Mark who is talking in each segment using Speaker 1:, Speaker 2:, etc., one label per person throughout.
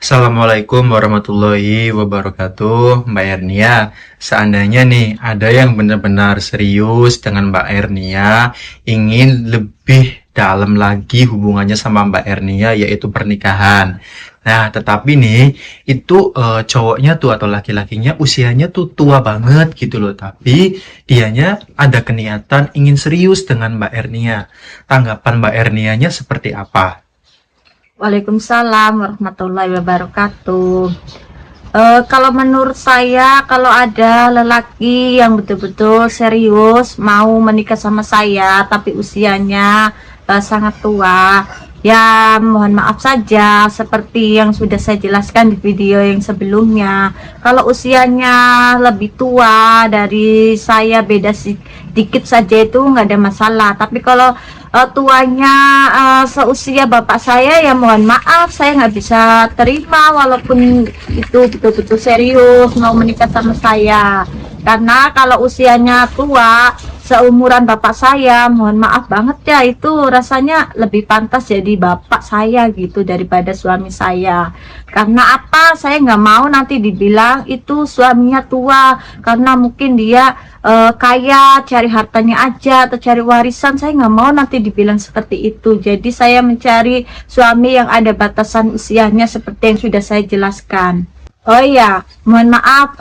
Speaker 1: Assalamualaikum warahmatullahi wabarakatuh, Mbak Ernia. Seandainya nih ada yang benar-benar serius dengan Mbak Ernia, ingin lebih dalam lagi hubungannya sama Mbak Ernia, yaitu pernikahan. Nah, tetapi nih itu cowoknya tuh atau laki-lakinya usianya tuh tua banget gitu loh, tapi dianya ada keniatan ingin serius dengan Mbak Ernia. Tanggapan Mbak Ernianya seperti apa?
Speaker 2: Waalaikumsalam warahmatullahi wabarakatuh. Kalau menurut saya, kalau ada lelaki yang betul-betul serius mau menikah sama saya, tapi usianya sangat tua, ya mohon maaf saja, seperti yang sudah saya jelaskan di video yang sebelumnya. Kalau usianya lebih tua dari saya, beda sedikit saja itu nggak ada masalah. Tapi kalau tuanya seusia bapak saya, ya mohon maaf, saya nggak bisa terima walaupun itu betul-betul serius mau menikah sama saya. Karena kalau usianya tua seumuran bapak saya, mohon maaf banget ya, itu rasanya lebih pantas jadi bapak saya gitu daripada suami saya. Karena apa? Saya nggak mau nanti dibilang itu suaminya tua karena mungkin dia kaya, cari hartanya aja atau cari warisan. Saya nggak mau nanti dibilang seperti itu. Jadi saya mencari suami yang ada batasan usianya seperti yang sudah saya jelaskan. Oh iya, mohon maaf,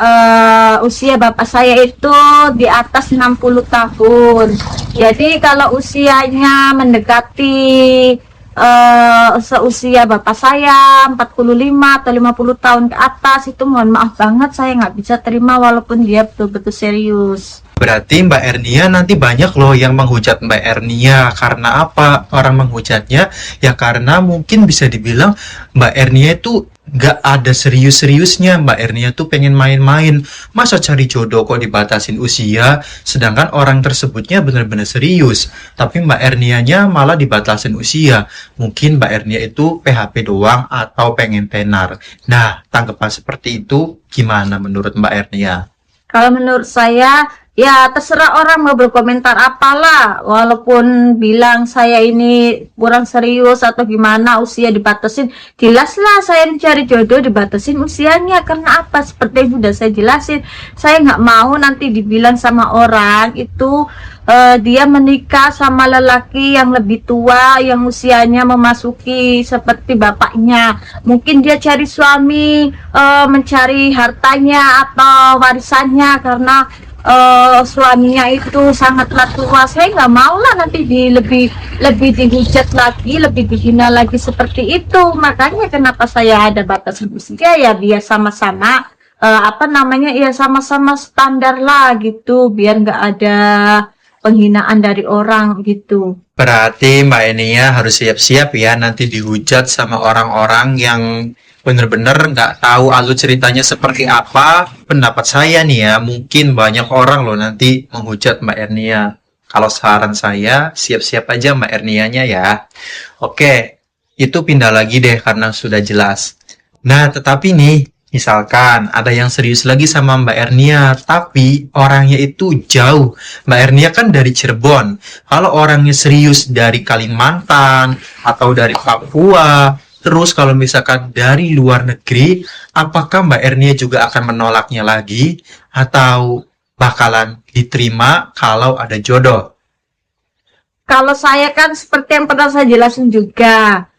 Speaker 2: usia bapak saya itu di atas 60 tahun. Jadi kalau usianya mendekati seusia bapak saya 45 atau 50 tahun ke atas, itu mohon maaf banget, saya nggak bisa terima walaupun dia betul-betul serius.
Speaker 1: Berarti Mbak Ernia nanti banyak loh yang menghujat Mbak Ernia. Karena apa? Orang menghujatnya ya karena mungkin bisa dibilang Mbak Ernia itu nggak ada serius-seriusnya. Mbak Ernia tuh pengen main-main. Masa cari jodoh kok dibatasin usia, sedangkan orang tersebutnya benar-benar serius. Tapi Mbak Ernianya malah dibatasin usia. Mungkin Mbak Ernia itu PHP doang atau pengen tenar. Nah, tanggapan seperti itu gimana menurut Mbak Ernia?
Speaker 2: Kalau menurut saya, ya terserah orang mau berkomentar apalah. Walaupun bilang saya ini kurang serius atau gimana, usia dibatasin. Jelaslah saya mencari jodoh dibatasin usianya. Karena apa? Seperti yang sudah saya jelasin. Saya nggak mau nanti dibilang sama orang itu dia menikah sama lelaki yang lebih tua, yang usianya memasuki seperti bapaknya. Mungkin dia cari suami mencari hartanya atau warisannya karena suaminya itu sangatlah tua. Saya nggak mau lah nanti lebih dihujat lagi, lebih dihina lagi seperti itu. Makanya kenapa saya ada batasan usia, ya biar sama-sama ya sama-sama standar lah gitu, biar nggak ada penghinaan dari orang gitu.
Speaker 1: Berarti Mbak Enia harus siap-siap ya nanti dihujat sama orang-orang yang bener-bener nggak tahu alur ceritanya seperti apa. Pendapat saya nih ya, mungkin banyak orang loh nanti menghujat Mbak Ernia. Kalau saran saya, siap-siap aja Mbak Ernianya ya. Oke, itu pindah lagi deh karena sudah jelas. Nah, tetapi nih, misalkan ada yang serius lagi sama Mbak Ernia, tapi orangnya itu jauh. Mbak Ernia kan dari Cirebon. Kalau orangnya serius dari Kalimantan atau dari Papua, terus kalau misalkan dari luar negeri, apakah Mbak Ernia juga akan menolaknya lagi? Atau bakalan diterima kalau ada jodoh?
Speaker 2: Kalau saya kan seperti yang pernah saya jelasin juga,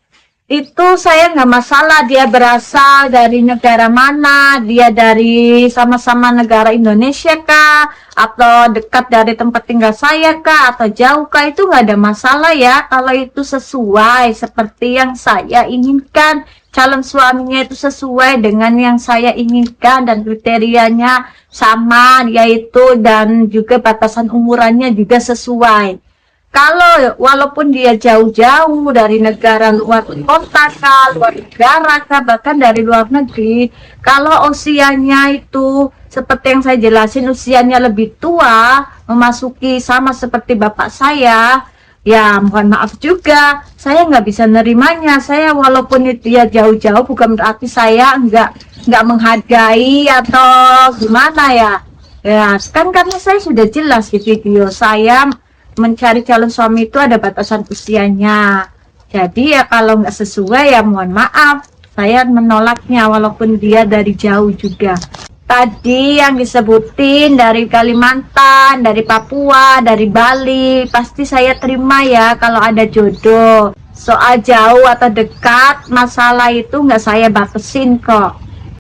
Speaker 2: itu saya nggak masalah dia berasal dari negara mana, dia dari sama-sama negara Indonesia kah, atau dekat dari tempat tinggal saya kah, atau jauh kah, itu nggak ada masalah ya. Kalau itu sesuai seperti yang saya inginkan, calon suaminya itu sesuai dengan yang saya inginkan dan kriterianya sama, yaitu dan juga batasan umurannya juga sesuai. Kalau walaupun dia jauh-jauh dari negara luar kota kah, luar negara kah, bahkan dari luar negeri, kalau usianya itu seperti yang saya jelasin, usianya lebih tua, memasuki sama seperti bapak saya, ya mohon maaf juga, saya nggak bisa nerimanya. Saya walaupun dia jauh-jauh, bukan berarti saya nggak menghargai atau gimana ya. Ya, kan karena saya sudah jelas di video saya mencari calon suami itu ada batasan usianya. Jadi ya kalau nggak sesuai ya mohon maaf. saya menolaknya walaupun dia dari jauh juga. Tadi yang disebutin dari Kalimantan, dari Papua, dari Bali, pasti saya terima ya kalau ada jodoh. Soal jauh atau dekat, masalah itu nggak saya batasin kok.